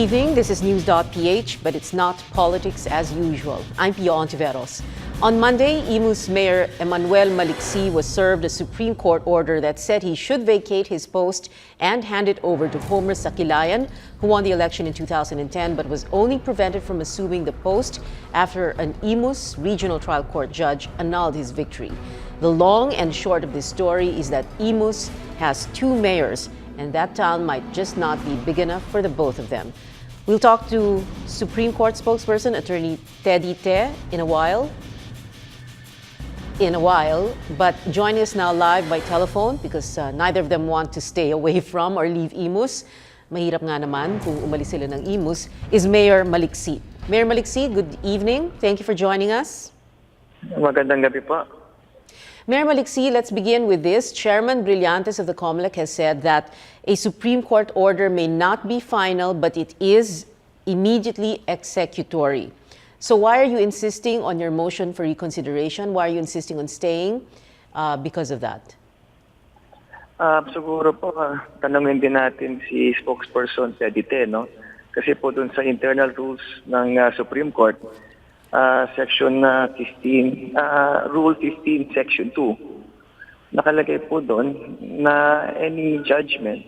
evening, this is News.PH, but it's not politics as usual. I'm Pia Hontiveros. On Monday, Imus Mayor Emmanuel Maliksi was served a Supreme Court order that said he should vacate his post and hand it over to Homer Sakilayan, who won the election in 2010 but was only prevented from assuming the post after an Imus Regional Trial Court judge annulled his victory. The long and short of this story is that Imus has two mayors, and that town might just not be big enough for the both of them. We'll talk to Supreme Court spokesperson Attorney Teddy Te in a while. But joining us now live by telephone because neither of them want to stay away from or leave Imus. Mahirap nga naman kung umalis sila ng Imus, is Mayor Maliksi. Mayor Maliksi, good evening. Thank you for joining us. Magandang gabi po. Mayor Maliksi, let's begin with this. Chairman Brillantes of the COMELEC has said that a Supreme Court order may not be final, but it is immediately executory. So why are you insisting on your motion for reconsideration? Why are you insisting on staying because of that? Siguro po, tanungin din natin si spokesperson Teddy Te, no? Kasi po dun sa internal rules ng Supreme Court, Section 15, Rule 15, Section 2, nakalagay po doon na any judgment,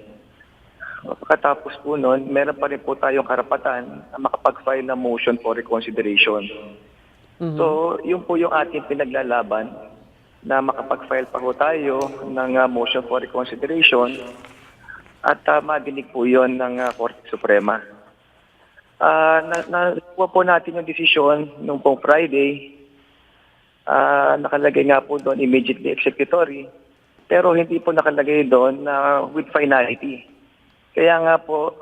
pagkatapos po noon, meron pa rin po tayong karapatan na makapag-file ng motion for reconsideration. Mm-hmm. So, yun po yung ating pinaglalaban na makapag-file pa po tayo ng motion for reconsideration at madinig po yun ng Korte Suprema. Nakuha po natin yung desisyon nung pong Friday. Nakalagay nga po doon immediately executory, pero hindi po nakalagay doon with finality. Kaya nga po,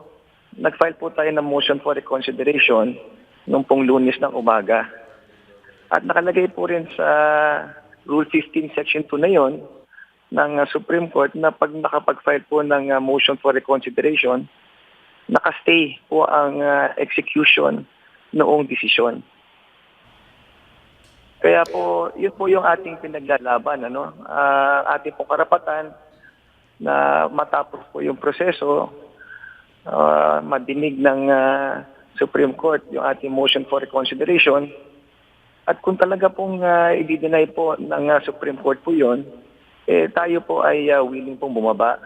nag-file po tayo ng motion for reconsideration nung pong Lunes ng umaga. At nakalagay po rin sa Rule 15 Section 2 na yon ng Supreme Court na pag nakapag-file po ng motion for reconsideration, nakastay po ang execution noong desisyon. Kaya po, yun po yung ating pinaglalaban, ano? Ating pong karapatan na matapos po yung proseso, madinig ng Supreme Court yung ating motion for reconsideration. At kung talaga pong i-deny po ng Supreme Court po yun, tayo po ay willing pong bumaba.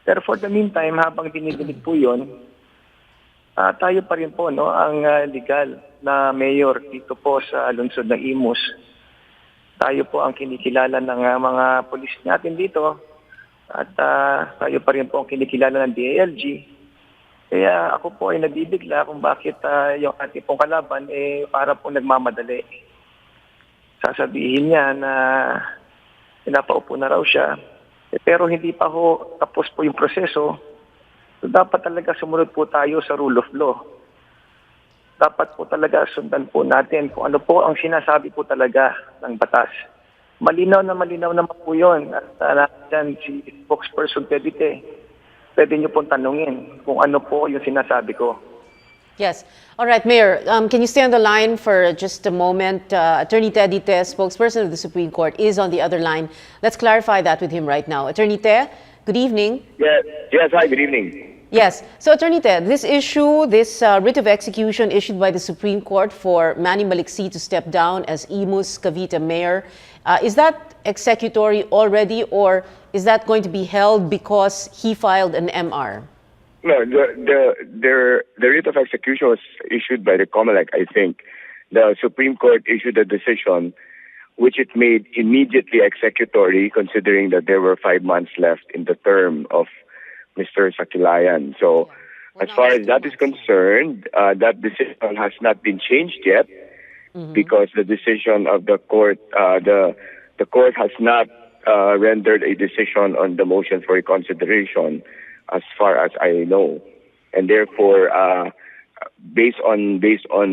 Pero for the meantime, habang dinidinig po yun, tayo pa rin po, no, ang legal na mayor dito po sa lungsod ng Imus. Tayo po ang kinikilala ng mga pulis natin dito. At tayo pa rin po ang kinikilala ng DILG. Kaya ako po ay nabibigla kung bakit yung ating pong kalaban para po nagmamadali. Sasabihin niya na pinapaupo na raw siya. Pero hindi pa ho tapos po yung proseso. So dapat talaga sumunod po tayo sa rule of law. Dapat po talaga sundan po natin kung ano po ang sinasabi po talaga ng batas. Malinaw naman po yun. At dyan si spokesperson Teddy Te, pwede niyo pong tanungin kung ano po yung sinasabi ko. Yes. All right, Mayor, can you stay on the line for just a moment? Attorney Teddy Te, spokesperson of the Supreme Court, is on the other line. Let's clarify that with him right now. Attorney Te, good evening. Yes, hi, good evening. Yes. So, Attorney Te, this issue, this writ of execution issued by the Supreme Court for Manny Maliksi to step down as Imus Cavite mayor, is that executory already, or is that going to be held because he filed an MR? No, the writ of execution was issued by the COMELEC, I think. The Supreme Court issued a decision which it made immediately executory, considering that there were 5 months left in the term of Mr. Sakilayan. So, as far as that is concerned, that decision has not been changed yet, because the decision of the court, the court has not rendered a decision on the motion for reconsideration, as far as I know, and therefore, based on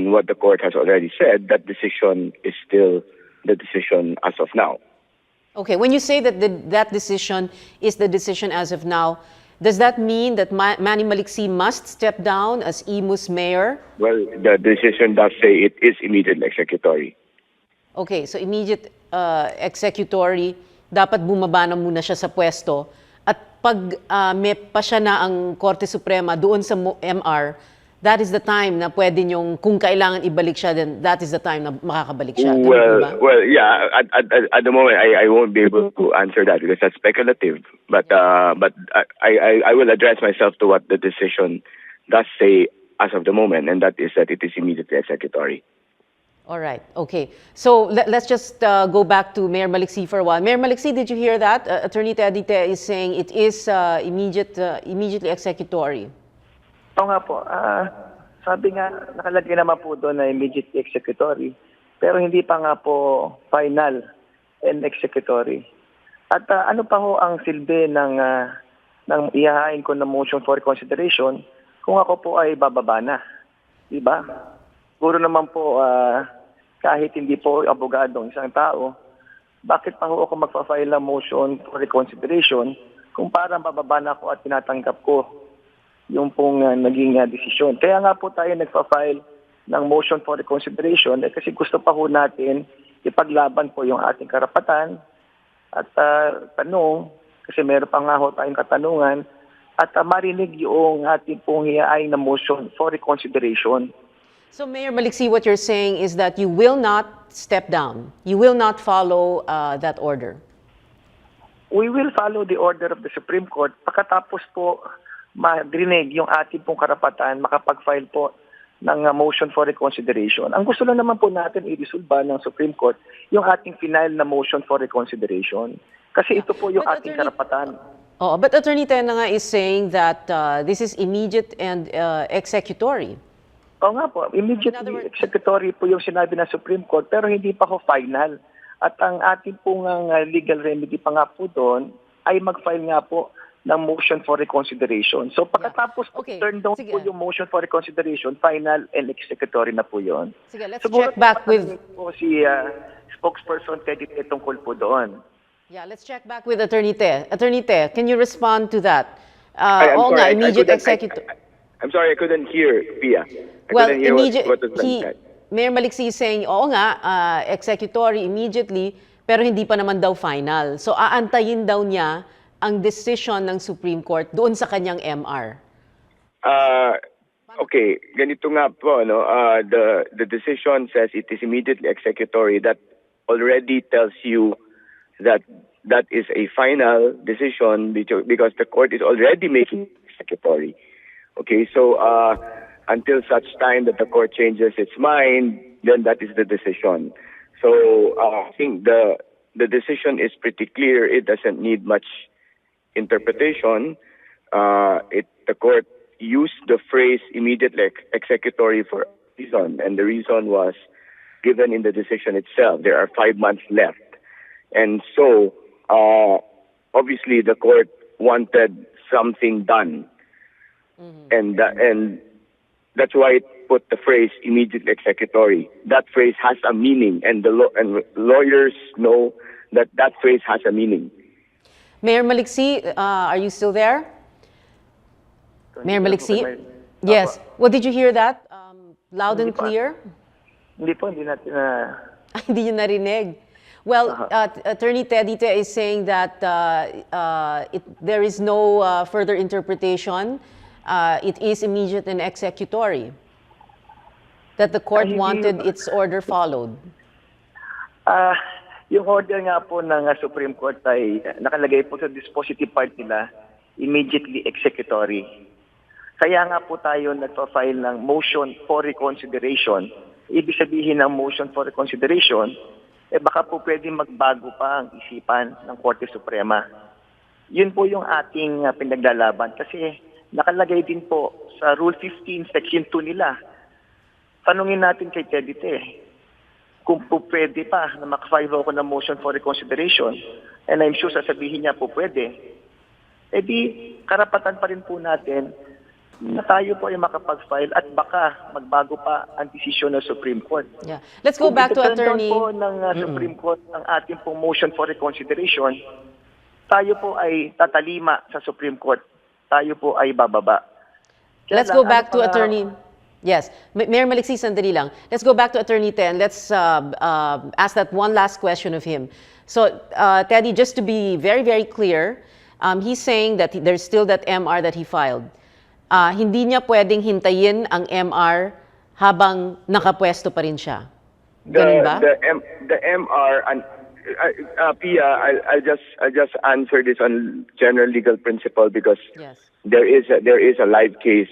what the court has already said, that decision is still the decision as of now. Okay, when you say that that decision is the decision as of now, does that mean that Manny Maliksi must step down as Imus mayor? Well, the decision does say it is immediately executory. Okay, so immediate executory, dapat bumaba na muna siya sa pwesto. At pag may pa siya na ang Korte Suprema doon sa MR, that is the time na pwede nyong, kung kailangan ibalik siya, then that is the time na makakabalik siya. Ganun Well, po ba? well, yeah. At the moment, I won't be able to answer that because that's speculative. But I will address myself to what the decision does say as of the moment, and that is that it is immediately executory. All right. Okay. So let's just go back to Mayor Maliksi for a while. Mayor Maliksi, did you hear that? Attorney Teddy is saying it is immediately executory. Oo nga po. Sabi nga, nakalagay naman po doon na immediately executory. Pero hindi pa nga po final and executory. At ano pa ho ang silbi ng ihahain ko na motion for reconsideration kung ako po ay bababa na? Diba? Siguro naman po, kahit hindi po abogado ang isang tao, bakit pa ho ako magpa-file ng motion for reconsideration kung parang bababa na ako at tinatanggap ko yung pong naging desisyon. Kaya nga po tayo nagpa-file ng motion for reconsideration kasi gusto pa ho natin ipaglaban po yung ating karapatan at tanong, kasi meron pa nga ho tayong katanungan, at marinig yung ating pong hiyain na motion for reconsideration. So Mayor Maliksi, what you're saying is that you will not step down. You will not follow that order. We will follow the order of the Supreme Court pagkatapos po madrinig yung ating pong karapatan, makapag-file po ng motion for reconsideration. Ang gusto lang naman po natin i-resolve ng Supreme Court yung ating final na motion for reconsideration. Kasi ito po yung ating karapatan. Oh, but Attorney Tena nga is saying that this is immediate and executory. Oo nga po, immediately executory po yung sinabi ng Supreme Court pero hindi pa ho final. At ang ating pong legal remedy pa nga po doon ay mag-file nga po ng motion for reconsideration. So pagkatapos turn down po yung motion for reconsideration, final and executory na po yun. Sige, let's check back with po si spokesperson Teddy tungkol po doon. Yeah, let's check back with Attorney Te. Attorney Te, can you respond to that? I'm sorry, immediate executory. I'm sorry, I couldn't hear, Pia. Well, couldn't hear what was being said. Mayor Maliksi is saying, oo nga, executory immediately, pero hindi pa naman daw final. So aantayin daw niya ang decision ng Supreme Court doon sa kanyang MR. Okay, ganito nga po, no? The decision says it is immediately executory. That already tells you that that is a final decision because the court is already making executory. Okay, so until such time that the court changes its mind, then that is the decision. So I think the decision is pretty clear. It doesn't need much interpretation. The court used the phrase immediately executory for a reason, and the reason was given in the decision itself. There are 5 months left. And so, obviously, the court wanted something done. And that's why it put the phrase immediately executory. That phrase has a meaning, and lawyers know that that phrase has a meaning. Mayor Maliksi, are you still there? Mayor Maliksi? Yes. Well, did you hear that? Loud and clear? Hindi po, hindi natin Hindi nyo narinig. Well, Attorney Teddy is saying that there is no further interpretation. It is immediate and executory. That the court wanted its order followed. Yung order nga po ng Supreme Court ay nakalagay po sa dispositive part nila, immediately executory. Kaya nga po tayo nagpa-file ng motion for reconsideration. Ibig sabihin ng motion for reconsideration, baka po pwede magbago pa ang isipan ng Korte Suprema. Yun po yung ating pinaglalaban kasi nakalagay din po sa Rule 15, Section 2 nila. Tanungin natin kay Teddy kung po pwede pa na makafile ako ng motion for reconsideration, and I'm sure sasabihin niya po pwede, di karapatan pa rin po natin na tayo po ay makapag-file at baka magbago pa ang desisyon ng Supreme Court. Yeah. Let's go back to Attorney. Kung po ng Supreme Court ang ating pong motion for reconsideration, tayo po ay tatalima sa Supreme Court. Tayo po ay bababa. Let's go back to Attorney. Yes. Mayor Maliksi, sandali lang. Let's go back to Attorney Ten. Let's ask that one last question of him. So, Teddy, just to be very, very clear, he's saying that there's still that MR that he filed. hindi niya pwedeng hintayin ang MR habang nakapwesto pa rin siya. Ganun ba? The MR and Pia, I'll just answer this on general legal principle because Yes. there is a live case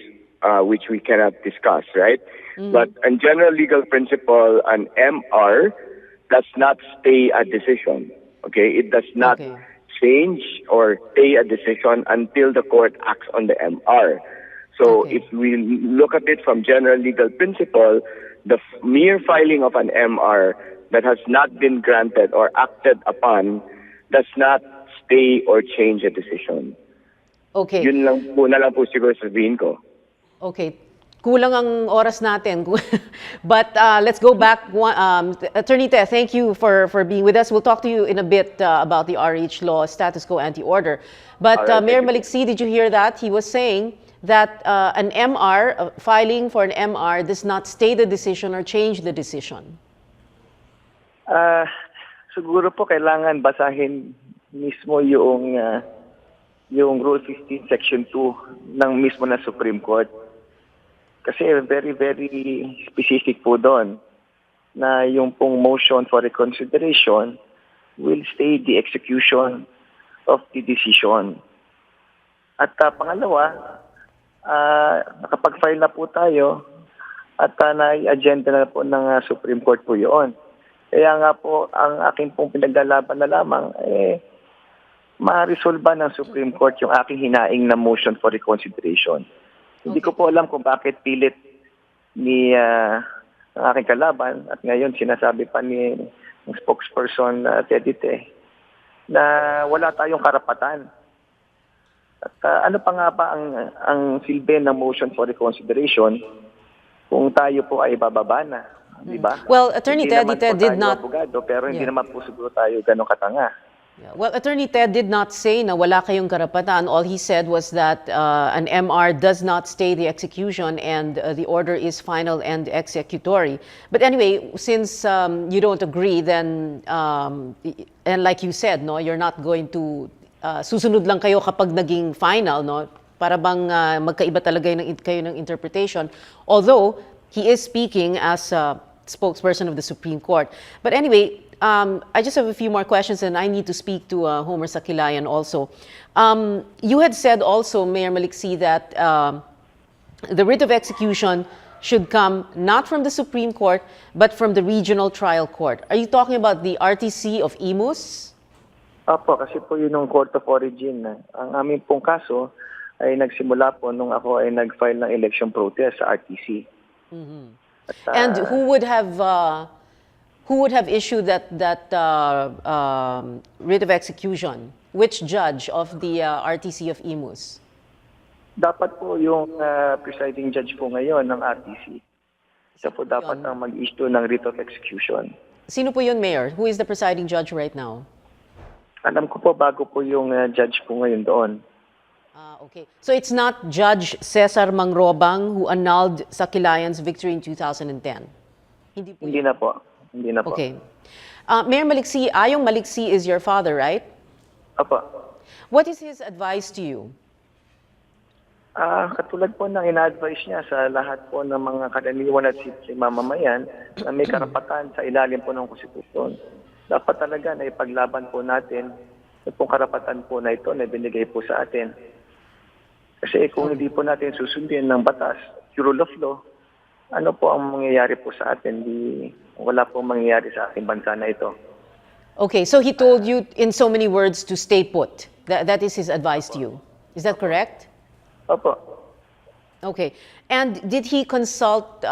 which we cannot discuss, right? But on general legal principle, an MR does not stay a decision. Okay, it does not Okay. change or stay a decision until the court acts on the MR. So Okay. if we look at it from general legal principle, the mere filing of an MR that has not been granted or acted upon does not stay or change a decision. Okay. Yun lang po siguro sabihin ko. Okay. Kulang ang oras natin. But let's go back. Attorney Te, thank you for being with us. We'll talk to you in a bit about the RH law, status quo anti-order. But All right, Mayor thank you. Maliksi, did you hear that? He was saying that an MR, filing for an MR does not stay the decision or change the decision. Siguro po kailangan basahin mismo yung Rule 15 Section 2 ng mismo na Supreme Court. Kasi very, very specific po doon na yung pong motion for reconsideration will stay the execution of the decision. At pangalawa, nakapag-file na po tayo at na-agenda na po ng Supreme Court po yun. Kaya nga po, ang aking pong pinaglalaban na lamang, ma-resolve ng Supreme Court yung aking hinaing na motion for reconsideration. Hindi ko po alam kung bakit pilit ni ang aking kalaban at ngayon sinasabi pa ni ng spokesperson Tedite na wala tayong karapatan. At ano pa nga ba ang silbi ng motion for reconsideration kung tayo po ay bababa na, di ba? Well, Attorney Tedite did not... Abogado, pero hindi naman po siguro tayo ganong katanga. Yeah. Well, Attorney Ted did not say na wala kayong karapatan. All he said was that an MR does not stay the execution and the order is final and executory. But anyway, since you don't agree, then, and like you said, no, you're not going to, susunod lang kayo kapag naging final, no? Para bang magkaiba talaga kayo ng interpretation. Although, he is speaking as a spokesperson of the Supreme Court. But anyway, I just have a few more questions and I need to speak to Homer Sakilayan also. You had said also, Mayor Maliksi, that the writ of execution should come not from the Supreme Court but from the Regional Trial Court. Are you talking about the RTC of Imus? Opo, kasi po yun yung court of origin. Ang aming pong kaso ay nagsimula po nung ako ay nag-file ng election protest sa RTC. At, And who would have issued that writ of execution? Which judge of the RTC of Imus? dapat po yung presiding judge po ngayon ng RTC. Siya po dapat ang mag-issue ng writ of execution. Sino po yun, Mayor? Who is the presiding judge right now? Alam ko po bago po yung judge po ngayon doon. Okay. So it's not Judge Cesar Mangrobang who annulled Sakilayan's victory in 2010? Hindi po. Hindi na po. Hindi na po. Okay. Mayor Maliksi, Ayong Maliksi is your father, right? Opo. What is his advice to you? Katulad po ng ina-advise niya sa lahat po ng mga karaniwan at mamamayan na may karapatan sa ilalim po ng konstitusyon. Dapat talaga na ipaglaban po natin yung pong karapatan po na ito na binigay po sa atin. Kasi kung hindi po natin susundin ng batas, rule of law, ano po ang mangyayari po sa atin? Wala po mangyayari sa ating bansa na ito. Okay, so he told you in so many words to stay put. That is his advice to you. Is that correct? Opo. Okay. And did he consult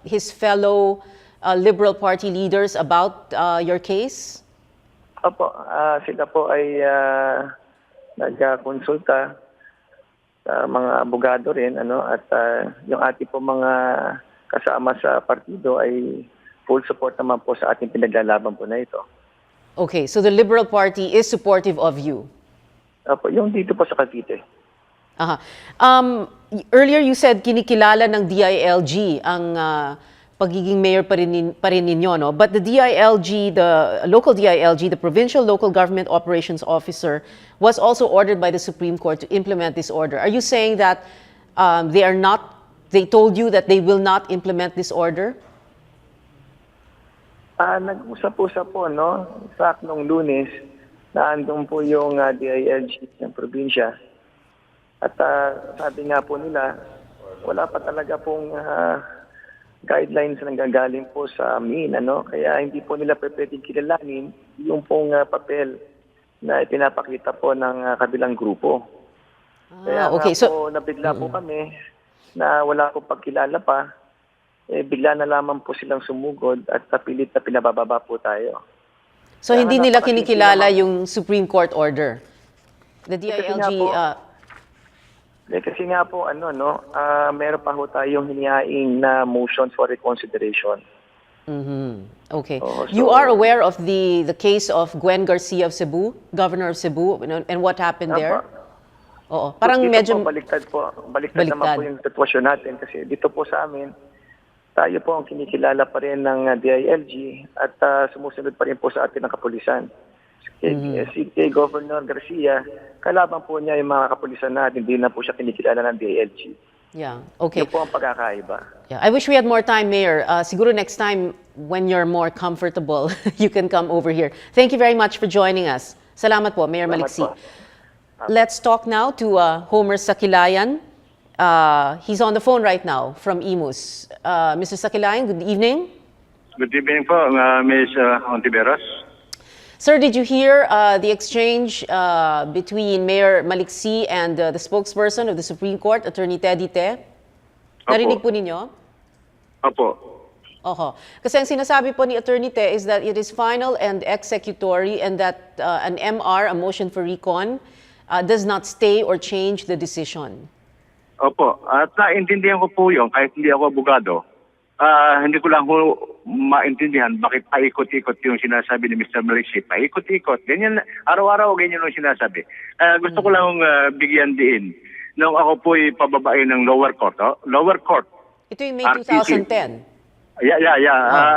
his fellow Liberal Party leaders about your case? Opo. Sila po ay nagkonsulta sa mga abogado rin, at yung ating po mga kasama sa partido ay full support naman po sa ating pinaglalaban po na ito. Okay, so the Liberal Party is supportive of you? Opo, yung dito po sa Cavite. Earlier you said kinikilala ng DILG ang pagiging mayor pa rin ninyo, no? But the DILG, the local DILG, the Provincial Local Government Operations Officer, was also ordered by the Supreme Court to implement this order. Are you saying that they told you that they will not implement this order? Nag-usap-usap po, no? In fact, nung Lunes, naandun po yung DILG ng probinsya. At sabi nga po nila, wala pa talaga pong guidelines na nanggagaling po sa amin, ano? Kaya hindi po nila pwedeng kilalanin yung pong papel na ipinapakita po ng kabilang grupo. Kaya okay. nga po, nabigla po kami na wala po pagkilala pa. Bigla na lamang po silang sumugod at kapilit na pinabababa po tayo. So Kaya hindi nga, nila napakasimple kinikilala naman. yung Supreme Court order? The Kasi DILG... nga po, kasi nga po, meron pa ho tayong hinihaing na motion for reconsideration. Okay. So, You are aware of the case of Gwen Garcia of Cebu, Governor of Cebu, and what happened there? Oo. Parang dito medyo... po, baliktad naman po yung sitwasyon natin kasi dito po sa amin, tayo po ang kinikilala pa rin ng DILG at sumusunod pa rin po sa atin ng kapulisan. Si Governor Garcia, kalaban po niya yung mga kapulisan natin, hindi na po siya kinikilala ng DILG. Yeah, okay. Yun po ang pagkakaiba. Yeah, I wish we had more time, Mayor. Siguro next time, when you're more comfortable, you can come over here. Thank you very much for joining us. Salamat po, Mayor Salamat Maliksi. po. Let's talk now to Homer Sakilayan. He's on the phone right now from Imus. Mr. Sakilayan, good evening. Good evening po, Ms. Hontiveros. Sir, did you hear the exchange between Mayor Maliksi and the spokesperson of the Supreme Court, Attorney Teddy Te? Narinig po ninyo? Opo. Oho. Kasi ang sinasabi po ni Attorney Te is that it is final and executory and that an MR, a motion for recon, does not stay or change the decision. Opo. At naintindihan ko po yun, kahit hindi ako abogado. Hindi ko lang ho maintindihan bakit paikot-ikot yung sinasabi ni Mr. Maliksi. Paikot-ikot. Ganyan, araw-araw ganyan yung sinasabi. Gusto ko lang bigyan din. Nung ako po'y pababae ng lower court. Lower court. Ito yung May RTC. 2010.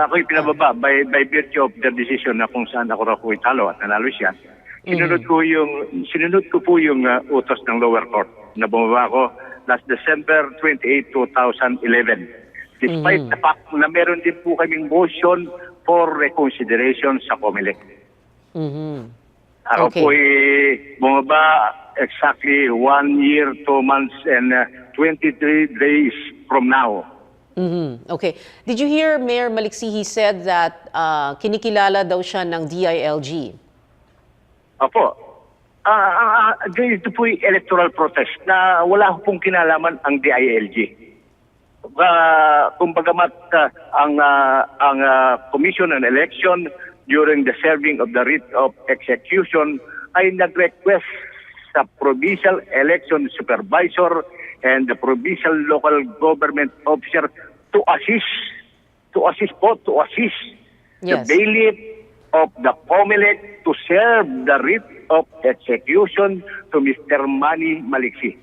Ako'y pinababa by virtue of the decision na kung saan ako raw po'y talo at nanalo siya. Sinunod ko po yung utos ng lower court na bumaba ako last December 28, 2011. Despite the fact na meron din po kaming motion for reconsideration sa COMELEC. Ako Okay. po'y bumaba exactly 1 year, 2 months, and 23 days from now. Okay. Did you hear Mayor Maliksi, he said that kinikilala daw siya ng DILG? Opo. Ito po'y electoral protest na wala pong kinalaman ang DILG. Kumbagamat ang Commission on Election during the serving of the writ of execution ay nag-request sa Provincial Election Supervisor and the Provincial Local Government Officer to assist the Yes. bailiff of the COMELEC to serve the writ of execution to Mr. Manny Maliksi.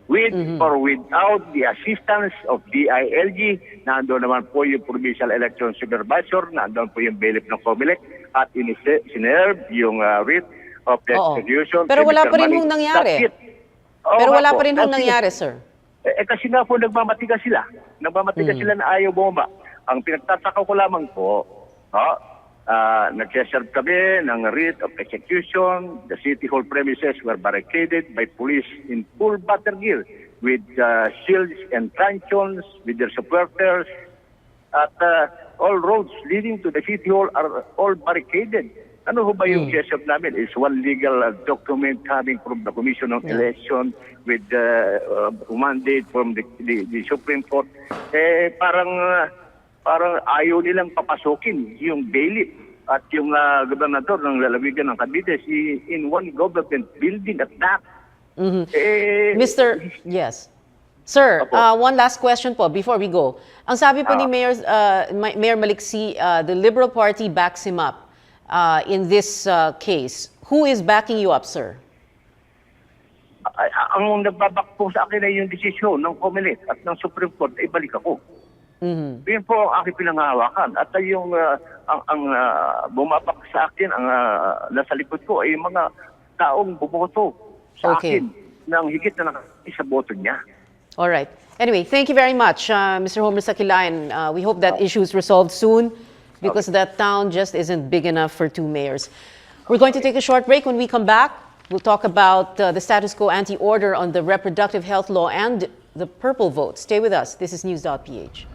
With or without the assistance of DILG, nandoon naman po yung Provincial Election Supervisor, nandoon po yung bailiff ng COMELEC at sinerve yung writ of execution. Pero to wala Mr. pa rin Manny. hong nangyari. That's it. Oo Pero nga wala po. pa rin hong Kasi- nangyari, sir. kasi nga po nagmamatigas sila. Nagmamatigas sila na ayaw bumaba. Ang pinagtataka ko lamang po, nag-serve kami ng writ of execution. The City Hall premises were barricaded by police in full battle gear with shields and truncheons with their supporters. At all roads leading to the City Hall are all barricaded. Ano ho ba yung serve namin? Is one legal document coming from the Commission on Election with mandate from the Supreme Court. Parang ayaw nilang papasukin yung bailiff at yung gobernador ng lalawigan ng Cavite in one government building at that. Yes. Sir, one last question po before we go. Ang sabi po ni Mayor Maliksi, the Liberal Party backs him up in this case. Who is backing you up, sir? Ang nagbabak po sa akin ay yung desisyon ng COMELEC at ng Supreme Court ay balik ako. Yun po ang aking pinanghahawakan. At yung ang bumabak sa akin, ang nasa likod ko ay mga taong bumoto sa akin ng higit na sa boto niya. All right. Anyway, thank you very much, Mr. Homer Sakilayan. We hope that issue is resolved soon because that town just isn't big enough for two mayors. We're going to take a short break. When we come back, we'll talk about the status quo anti-order on the reproductive health law and the purple vote. Stay with us. This is News.PH.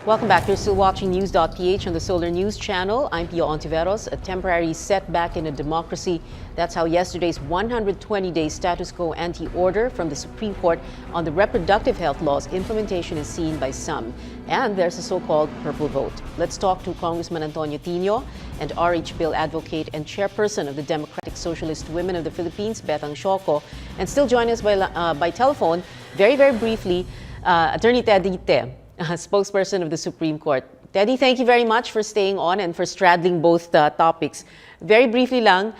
Welcome back. You're still watching News.PH on the Solar News channel. I'm Pia Hontiveros. A temporary setback in a democracy. That's how yesterday's 120-day status quo anti-order from the Supreme Court on the reproductive health law's implementation is seen by some. And there's a so-called purple vote. Let's talk to Congressman Antonio Tino and RH Bill advocate and chairperson of the Democratic Socialist Women of the Philippines, Beth Angshoko. And still join us by telephone, very, very briefly, Attorney Teddy Te, spokesperson of the Supreme Court. Teddy, thank you very much for staying on and for straddling both topics. Very briefly lang,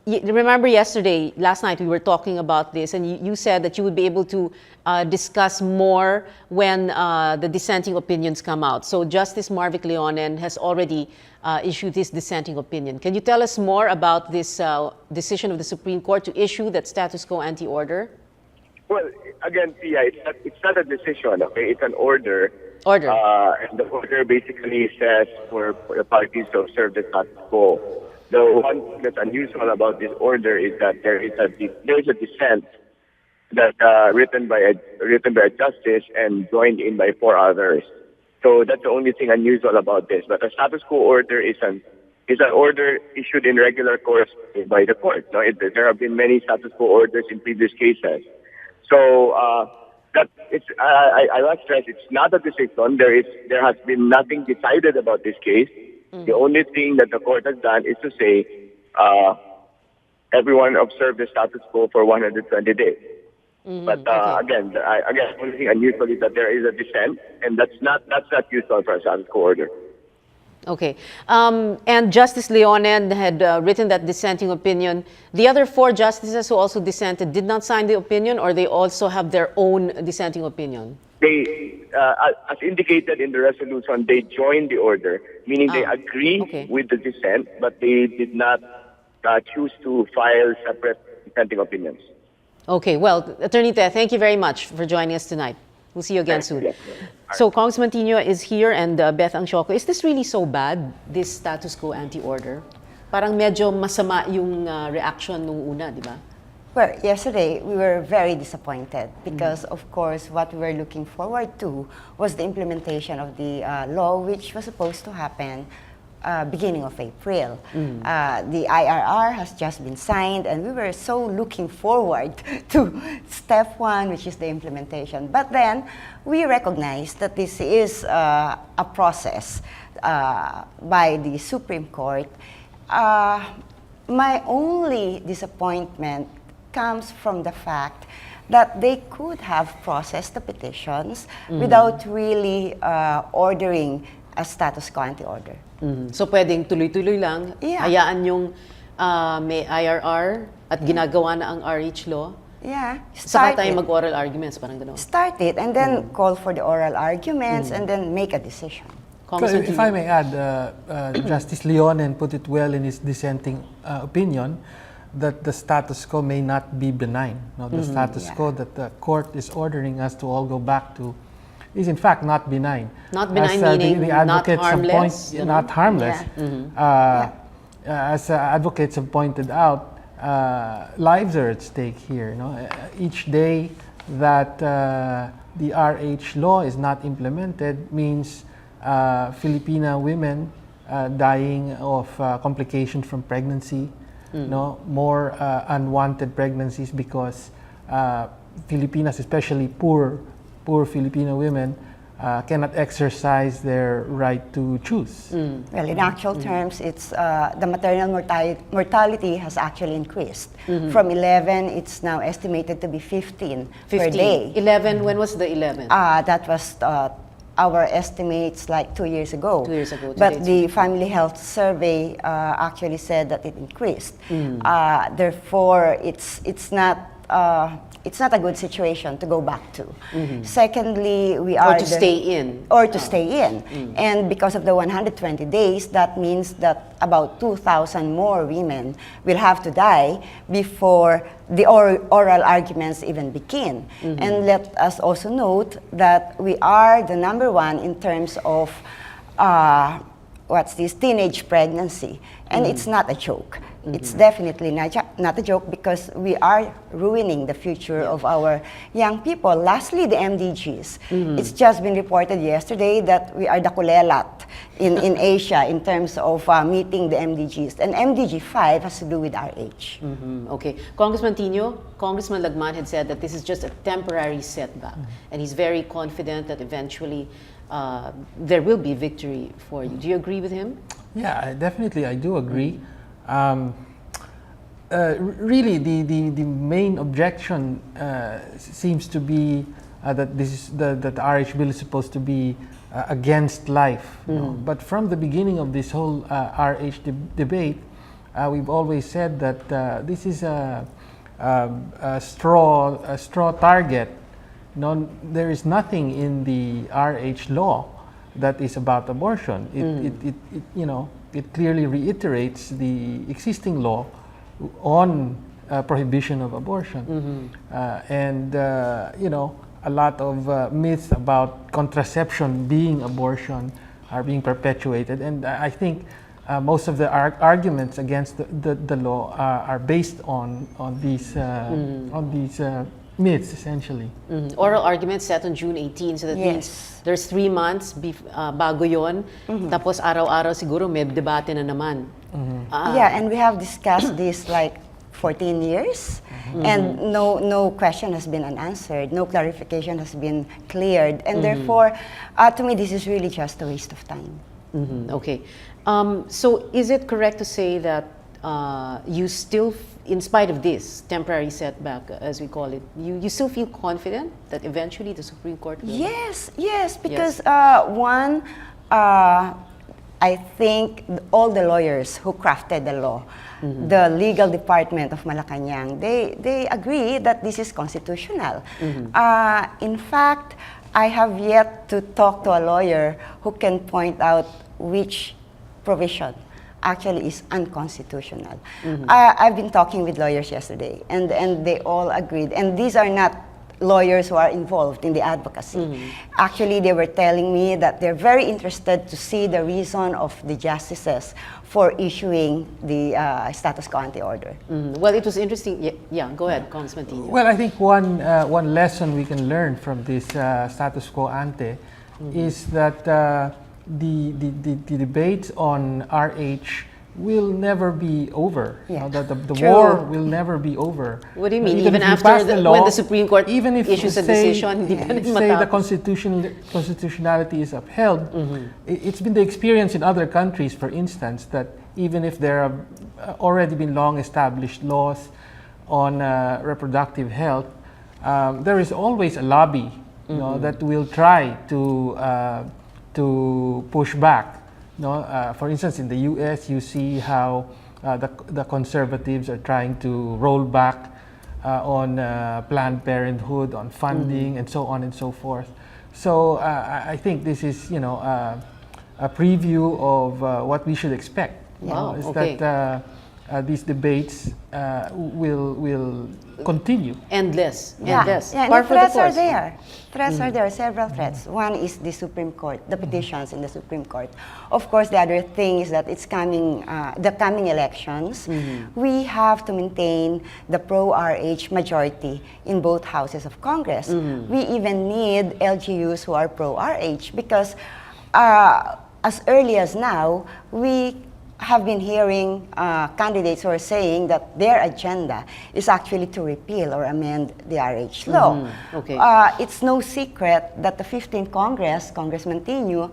remember last night we were talking about this and you said that you would be able to discuss more when the dissenting opinions come out. So Justice Marvic Leonen has already issued his dissenting opinion. Can you tell us more about this decision of the Supreme Court to issue that status quo anti-order? Well, again, Pia, it's not a decision, okay? It's an order. Order. And the order basically says for the parties to observe the status quo. The one thing that's unusual about this order is that there is a dissent that written by a justice and joined in by 4 others. So that's the only thing unusual about this. But the status quo order is an order issued in regular course by the court. No? There have been many status quo orders in previous cases. So I must stress it's not a decision. There has been nothing decided about this case. The only thing that the court has done is to say everyone observe the status quo for 120 days. But again, the only thing unusual is that there is a dissent, and that's not usual for a status quo order. Okay. And Justice Leonen had written that dissenting opinion. The other 4 justices who also dissented did not sign the opinion, or they also have their own dissenting opinion? They, as indicated in the resolution, they joined the order, meaning they agree with the dissent, but they did not choose to file separate dissenting opinions. Okay. Well, Attorney Te, thank you very much for joining us tonight. We'll see you again soon. Yes. So Congressman Tino is here and Beth Angshoko. Is this really so bad, this status quo anti-order? Parang medyo masama yung reaction nung una, di ba? Well, yesterday we were very disappointed because, of course, what we were looking forward to was the implementation of the law, which was supposed to happen beginning of April. The IRR has just been signed, and we were so looking forward to step 1, which is the implementation. But then we recognized that this is a process by the Supreme Court. My only disappointment comes from the fact that they could have processed the petitions without really ordering a status quo anti-order. So pwedeng tuloy-tuloy lang, hayaan yung may IRR at ginagawa na ang RH law. Yeah. Saka tayo mag-oral arguments, parang gano'n. Start it and then call for the oral arguments and then make a decision. If I may add, Justice Leonen put it well in his dissenting opinion that the status quo may not be benign. No, the status quo that the court is ordering us to all go back to is in fact not benign. Not benign meaning the advocates not harmless? Not harmless. As advocates have pointed out, lives are at stake here. Each day that the RH law is not implemented means Filipina women dying of complications from pregnancy, more unwanted pregnancies because Filipinas, especially poor Filipino women, cannot exercise their right to choose. Well, in actual terms, it's the maternal mortality has actually increased. From 11, it's now estimated to be 15 per day. 11, when was the 11? That was our estimates like 2 years ago. 2 years ago. But the Family Health Survey actually said that it increased. Therefore, it's not it's not a good situation to go back to. Secondly, we are Or to stay in. or to stay in. And because of the 120 days, that means that about 2,000 more women will have to die before the oral arguments even begin. And let us also note that we are the number one in terms of teenage pregnancy. And it's not a joke. It's definitely not a joke, because we are ruining the future of our young people. Lastly, the MDGs. It's just been reported yesterday that we are the kulelat in Asia in terms of meeting the MDGs. And MDG 5 has to do with our age. Okay. Congressman Tino, Congressman Lagman had said that this is just a temporary setback. And he's very confident that eventually there will be victory for you. Do you agree with him? Yeah, definitely, I do agree. Really, the main objection seems to be that the RH bill is supposed to be against life. You know? But from the beginning of this whole RH debate, we've always said that this is a straw target. No, there is nothing in the RH law that is about abortion. It clearly reiterates the existing law on prohibition of abortion. A lot of myths about contraception being abortion are being perpetuated. And I think most of the arguments against the law are based on these myths, essentially. Oral arguments set on June 18, so that means there's 3 months bago yon. Tapos araw-araw siguro may debate na naman. Yeah, and we have discussed this like 14 years, and no question has been unanswered, no clarification has been cleared, and therefore, to me, this is really just a waste of time. Okay. So is it correct to say that you still, in spite of this temporary setback, as we call it, you still feel confident that eventually the Supreme Court will? Yes, because I think all the lawyers who crafted the law, the legal department of Malacanang, they agree that this is constitutional. In fact, I have yet to talk to a lawyer who can point out which provision actually is unconstitutional. I've been talking with lawyers yesterday, and they all agreed. And these are not lawyers who are involved in the advocacy. Actually, they were telling me that they're very interested to see the reason of the justices for issuing the status quo ante order. Well, it was interesting. Yeah, go ahead, Congressman Tino. Well, I think one lesson we can learn from this status quo ante is that the debates on RH will never be over. Yeah. The war will never be over. What do you mean? Even Even if you after pass the law, when the Supreme Court even if issues a decision, hindi pa rin say the matapos. constitutionality is upheld, it's been the experience in other countries, for instance, that even if there have already been long established laws on reproductive health, there is always a lobby, that will try to push back. For instance, in the U.S., you see how the conservatives are trying to roll back on Planned Parenthood, on funding, and so on and so forth. So I think this is, a preview of what we should expect. Wow, Is okay. that these debates will continue. Endless. Yeah, Endless. and Par the for the threats are course. there. Threats are there, several threats. One is the Supreme Court, the petitions in the Supreme Court. Of course, the other thing is that it's coming, the coming elections. We have to maintain the pro-RH majority in both houses of Congress. We even need LGUs who are pro-RH because as early as now, we have been hearing candidates who are saying that their agenda is actually to repeal or amend the RH law. Okay. It's no secret that the 15th Congress, Congressman Tino,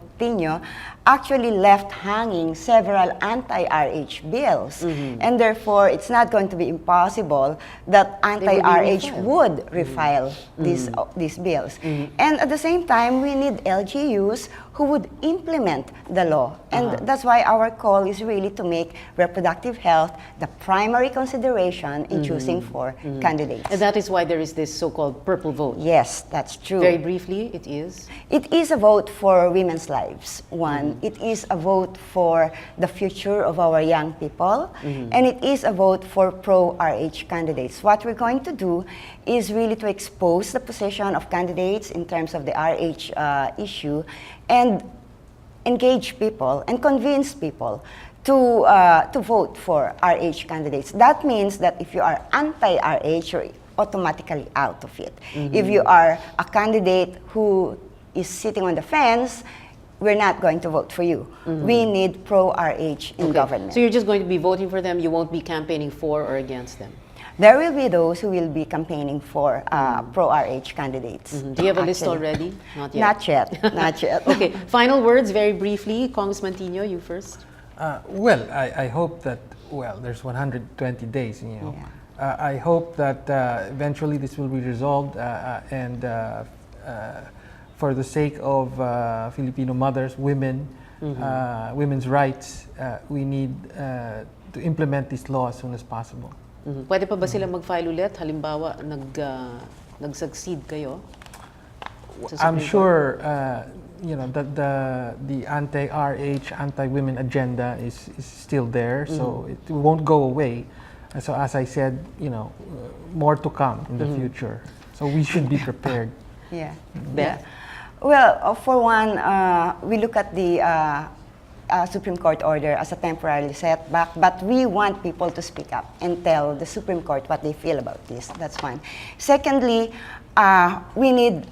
actually left hanging several anti-RH bills. And therefore, it's not going to be impossible that anti-RH would refile these bills. And at the same time, we need LGUs who would implement the law. And that's why our call is really to make reproductive health the primary consideration in choosing for candidates. And that is why there is this so-called purple vote. Yes, that's true. Very briefly, it is? It is a vote for women's lives, one. It is a vote for the future of our young people. And it is a vote for pro-RH candidates. What we're going to do is really to expose the position of candidates in terms of the RH issue and engage people and convince people to vote for RH candidates. That means that if you are anti-RH, you're automatically out of it. If you are a candidate who is sitting on the fence, we're not going to vote for you. We need pro-RH in government. So you're just going to be voting for them, you won't be campaigning for or against them? There will be those who will be campaigning for pro-RH candidates. Do you have a list already? Not yet. Not yet. Not yet. Okay, final words very briefly. Congressman Tino, you first. Well, I hope that, well, there's 120 days, you know. I hope that eventually this will be resolved and for the sake of Filipino mothers, women, women's rights, we need to implement this law as soon as possible. Pwede pa ba sila mag-file ulit? Halimbawa, nag-succeed kayo? I'm sure you know that the anti-RH, anti-women agenda is still there, so it won't go away. So as I said, you know, more to come in the future. So we should be prepared. Yeah. Beth? Well, for one, we look at the Supreme Court order as a temporary setback, but we want people to speak up and tell the Supreme Court what they feel about this. That's one. Secondly, we need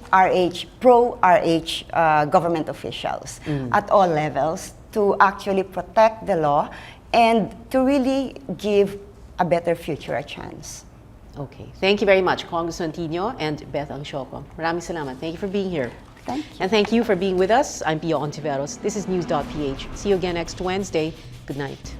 pro-RH government officials at all levels to actually protect the law and to really give a better future a chance. Okay. Thank you very much, Congressman Tino and Beth Angsioco. Maraming salamat. Thank you for being here. Thank you. And thank you for being with us. I'm Pia Hontiveros. This is News.PH. See you again next Wednesday. Good night.